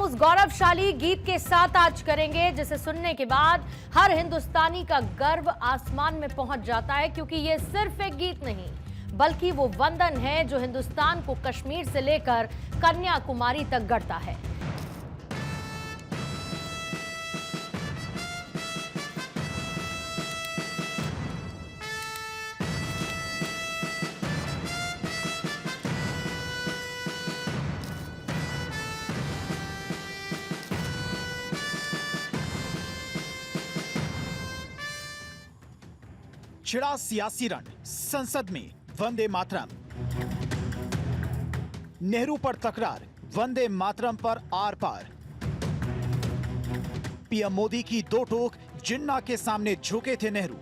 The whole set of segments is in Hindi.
उस गौरवशाली गीत के साथ आज करेंगे जिसे सुनने के बाद हर हिंदुस्तानी का गर्व आसमान में पहुंच जाता है, क्योंकि ये सिर्फ एक गीत नहीं बल्कि वो वंदन है जो हिंदुस्तान को कश्मीर से लेकर कन्याकुमारी तक गढ़ता है। छिड़ा सियासी रण, संसद में वंदे मातरम। नेहरू पर तकरार, वंदे मातरम पर आर पार। पीएम मोदी की दो टोक, जिन्ना के सामने झुके थे नेहरू।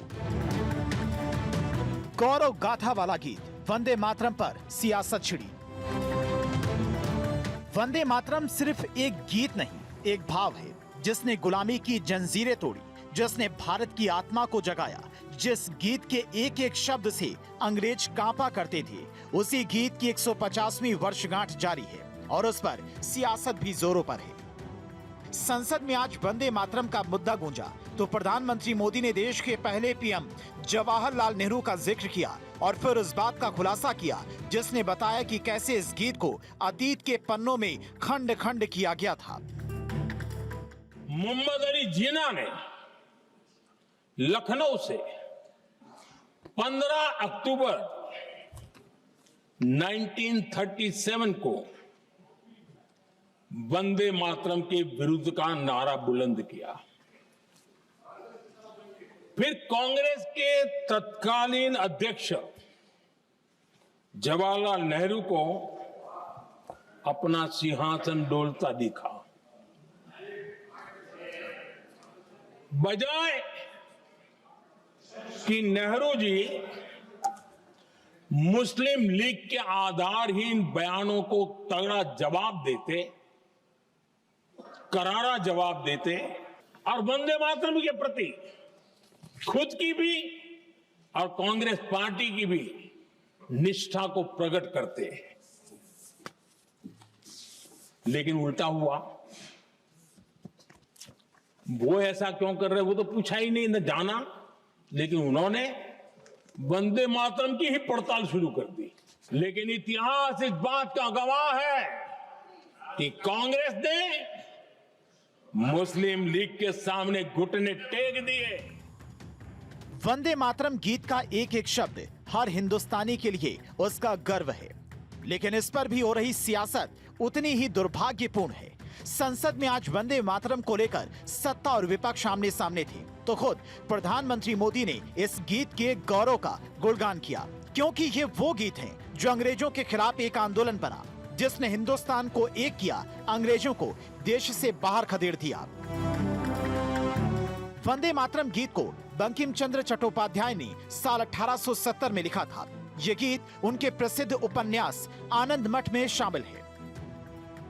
गौरव गाथा वाला गीत, वंदे मातरम पर सियासत छिड़ी। वंदे मातरम सिर्फ एक गीत नहीं, एक भाव है जिसने गुलामी की जंजीरें तोड़ी, जिसने भारत की आत्मा को जगाया। जिस गीत के एक एक शब्द से अंग्रेज कांपा करते थे, उसी गीत की 150वीं वर्षगांठ जारी है और उस पर सियासत भी जोरों पर है। संसद में आज वंदे मातरम का मुद्दा गूंजा तो प्रधानमंत्री मोदी ने देश के पहले पीएम जवाहरलाल नेहरू का जिक्र किया और फिर उस बात का खुलासा किया जिसने बताया कि कैसे इस गीत को अतीत के पन्नों में खंड खंड किया गया था। मोहम्मद अली जिन्ना ने लखनऊ से 15 अक्टूबर 1937 को वंदे मातरम के विरुद्ध का नारा बुलंद किया। फिर कांग्रेस के तत्कालीन अध्यक्ष जवाहरलाल नेहरू को अपना सिंहासन डोलता दिखा। बजाय कि नेहरू जी मुस्लिम लीग के आधारहीन बयानों को तगड़ा जवाब देते, करारा जवाब देते और वंदे मातरम के प्रति खुद की भी और कांग्रेस पार्टी की भी निष्ठा को प्रकट करते, लेकिन उल्टा हुआ। वो ऐसा क्यों कर रहे वो तो पूछा ही नहीं, न जाना, लेकिन उन्होंने वंदे मातरम की ही पड़ताल शुरू कर दी। लेकिन इतिहास इस बात का गवाह है कि कांग्रेस ने मुस्लिम लीग के सामने घुटने टेक दिए। वंदे मातरम गीत का एक एक शब्द हर हिंदुस्तानी के लिए उसका गर्व है, लेकिन इस पर भी हो रही सियासत उतनी ही दुर्भाग्यपूर्ण है। संसद में आज वंदे मातरम को लेकर सत्ता और विपक्ष आमने सामने थे तो खुद प्रधानमंत्री मोदी ने इस गीत के गौरव का गुणगान किया, क्योंकि ये वो गीत है जो अंग्रेजों के खिलाफ एक आंदोलन बना, जिसने हिंदुस्तान को एक किया, अंग्रेजों को देश से बाहर खदेड़ दिया। वंदे मातरम गीत को बंकिम चंद्र चट्टोपाध्याय ने साल 1870 में लिखा था। ये गीत उनके प्रसिद्ध उपन्यास आनंद मठ में शामिल है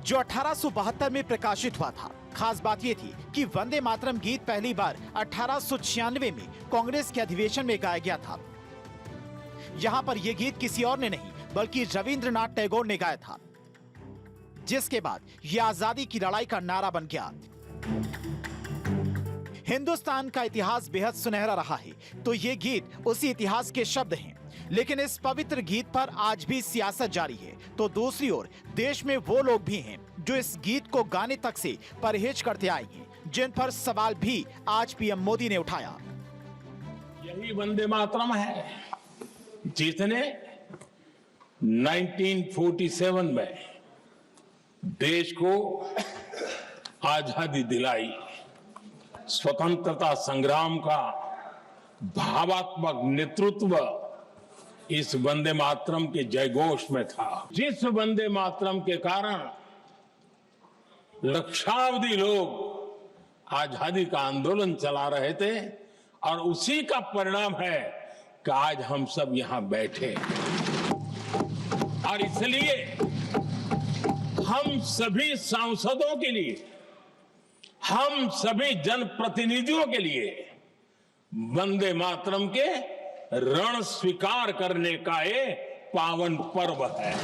जो 1872 में प्रकाशित हुआ था। खास बात यह थी कि वंदे मातरम गीत पहली बार 1896 में कांग्रेस के अधिवेशन में गाया गया था। यहां पर यह गीत किसी और ने नहीं बल्कि रविंद्रनाथ टैगोर ने गाया था, जिसके बाद यह आजादी की लड़ाई का नारा बन गया। हिंदुस्तान का इतिहास बेहद सुनहरा रहा है तो ये गीत उसी इतिहास के शब्द हैं, लेकिन इस पवित्र गीत पर आज भी सियासत जारी है तो दूसरी ओर देश में वो लोग भी हैं जो इस गीत को गाने तक से परहेज करते आए हैं, जिन पर सवाल भी आज पीएम मोदी ने उठाया। यही वंदे मातरम है जिसने 1947 में देश को आजादी दिलाई। स्वतंत्रता संग्राम का भावात्मक नेतृत्व इस वंदे मातरम के जयघोष में था। जिस वंदे मातरम के कारण लक्षावधि लोग आजादी का आंदोलन चला रहे थे और उसी का परिणाम है कि आज हम सब यहां बैठे। और इसलिए हम सभी सांसदों के लिए, हम सभी जनप्रतिनिधियों के लिए वंदे मातरम के ऋण स्वीकार करने का ये पावन पर्व है।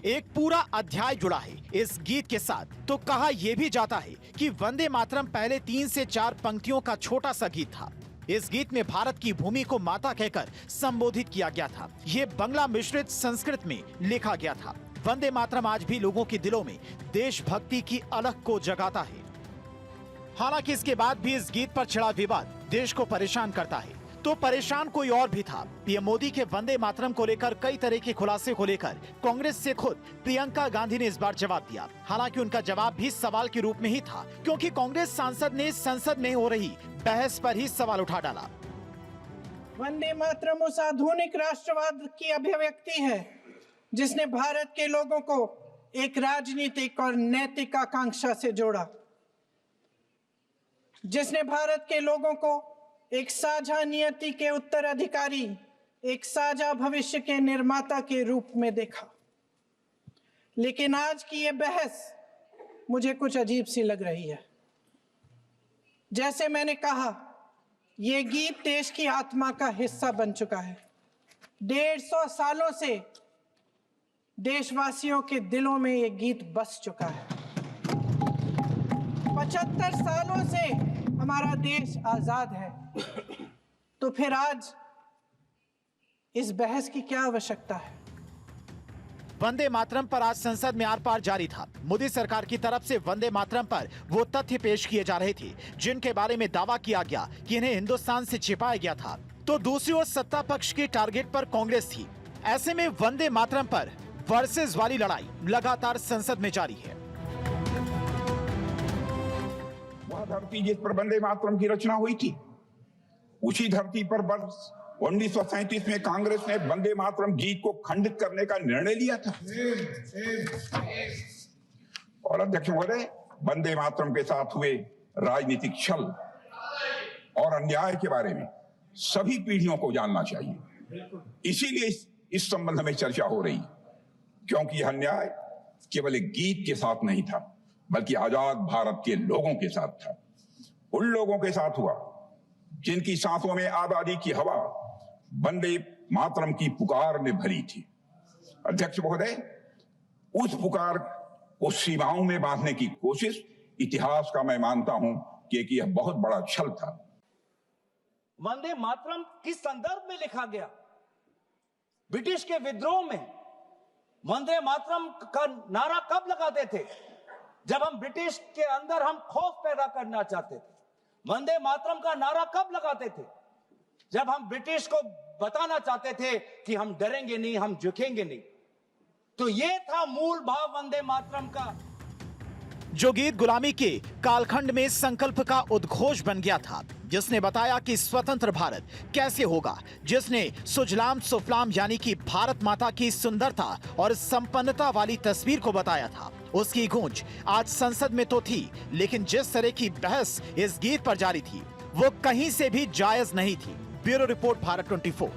एक पूरा अध्याय जुड़ा है इस गीत के साथ। तो कहा यह भी जाता है कि वंदे मातरम पहले 3 से 4 पंक्तियों का छोटा सा गीत था। इस गीत में भारत की भूमि को माता कहकर संबोधित किया गया था। ये बांग्ला मिश्रित संस्कृत में लिखा गया था। वंदे मातरम आज भी लोगों के दिलों में देशभक्ति की अलख को जगाता है। हालांकि इसके बाद भी इस गीत पर छिड़ा विवाद देश को परेशान करता है। तो परेशान कोई और भी था। पीएम मोदी के वंदे मातरम को लेकर कई तरह के खुलासे को लेकर कांग्रेस से खुद प्रियंका गांधी ने इस बार जवाब दिया। हालांकि उनका जवाब भी सवाल के रूप में ही था, क्योंकि कांग्रेस सांसद ने संसद में हो रही बहस पर ही सवाल उठा डाला। वंदे मातरम उस आधुनिक राष्ट्रवाद की अभिव्यक्ति है जिसने भारत के लोगों को एक राजनीतिक और नैतिक आकांक्षा से जोड़ा, जिसने भारत के लोगों को एक साझा नियति के उत्तराधिकारी, एक साझा भविष्य के निर्माता के रूप में देखा। लेकिन आज की ये बहस मुझे कुछ अजीब सी लग रही है। जैसे मैंने कहा, ये गीत देश की आत्मा का हिस्सा बन चुका है। 150 सालों से देशवासियों के दिलों में ये गीत बस चुका है। 75 सालों से हमारा देश आजाद है। तो फिर आज इस बहस की क्या आवश्यकता है? वंदे मातरम पर आज संसद में आर पार जारी था। मोदी सरकार की तरफ से वंदे मातरम पर वो तथ्य पेश किए जा रहे थे जिनके बारे में दावा किया गया कि इन्हें हिंदुस्तान से छिपाया गया था। तो दूसरी ओर सत्ता पक्ष के टारगेट पर कांग्रेस थी। ऐसे में वंदे मातरम पर वर्सेस वाली लड़ाई लगातार संसद में जारी है। वह धरती जिस पर वंदे मातरम की रचना हुई थी, उसी धरती पर वर्ष 1937 में कांग्रेस ने वंदे मातरम गीत को खंडित करने का निर्णय लिया था। और अध्यक्ष महोदय, वंदे मातरम के साथ हुए राजनीतिक छल और अन्याय के बारे में सभी पीढ़ियों को जानना चाहिए। इसीलिए इस संबंध में चर्चा हो रही, क्योंकि यह अन्याय केवल एक गीत के साथ नहीं था, बल्कि आजाद भारत के लोगों के साथ था। उन लोगों के साथ हुआ जिनकी सांसों में आजादी की हवा वंदे मातरम की पुकार ने भरी थी। अध्यक्ष महोदय, उस पुकार को सीमाओं में बांधने की कोशिश इतिहास का मैं मानता हूं कि यह बहुत बड़ा छल था। वंदे मातरम किस संदर्भ में लिखा गया? ब्रिटिश के विद्रोह में वंदे मातरम का नारा कब लगाते थे? जब हम ब्रिटिश के अंदर हम खौफ पैदा करना चाहते थे। वंदे मातरम का नारा कब लगाते थे? जब हम ब्रिटिश को बताना चाहते थे कि हम डरेंगे नहीं, हम झुकेंगे नहीं। तो ये था मूल भाव वंदे मातरम का। जो गीत गुलामी के कालखंड में संकल्प का उद्घोष बन गया था, जिसने बताया कि स्वतंत्र भारत कैसे होगा, जिसने सुजलाम सुफलाम यानी कि भारत माता की सुंदरता और संपन्नता वाली तस्वीर को बताया था, उसकी गूंज आज संसद में तो थी, लेकिन जिस तरह की बहस इस गीत पर जारी थी वो कहीं से भी जायज नहीं थी। Bureau report, Bharat 24।